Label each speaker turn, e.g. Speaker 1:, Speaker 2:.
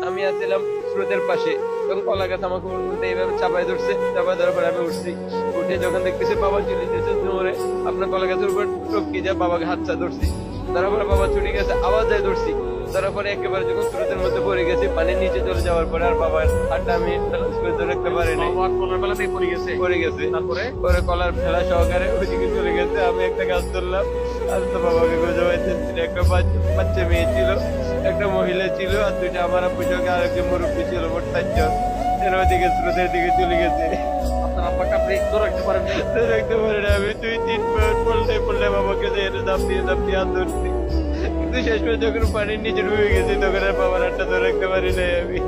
Speaker 1: আমি আসছিলাম স্রোতের পাশে, এবং কলা গাছ আমাকে উল্টে এইভাবে চাপায় ধরছে। চাপায় ধরার পরে আমি উঠছি, উঠে যখন দেখতেছি বাবা চলে গেছে জোরে, আপনার কলা গাছের উপর টপকে যায়, বাবাকে হাতটা ধরছি। ধরার পরে বাবা ছুটে গেছে, আবার যায় ধরছি। ধরার পরে একেবারে যখন স্রোতের মধ্যে পড়ে গেছি, পানির নিচে চলে যাওয়ার পরে আর বাবার হাতটা আমি ব্যালেন্স করে ধরে রাখতে পারি নাই,
Speaker 2: বাবা কলার বেলাতেই পড়ে গেছে।
Speaker 1: পড়ে গেছে।
Speaker 2: তারপরে
Speaker 1: পরে কলার ফেলা সহকারে ওইদিকে চলে গেছে। আমি একটা গাছ ধরলাম, আর তো বাবাকে খুঁজে পাইতেছি না। একটা বাচ্চা মেয়ে ছিল, একটা মহিলা ছিল, আর দুইটা আমার আপু সঙ্গে আর একজন মুরব্বী ছিল, মোট 4 জন। এরা ওইদিকে স্রোতের দিকে চলে গেছে।
Speaker 2: আপনার আব্বাকে আপনি ধরে রাখতে পারেন নাই।
Speaker 1: দেখতে পারি না, আমি 2-3 বার পড়লে বাবাকে যে এটা দাপ দিয়ে হাত ধরছি, কিন্তু শেষ পর্যন্ত যখন পানির নিচে ডুবে গেছি তখন আর বাবার হাতটা ধরে রাখতে পারি নাই আমি।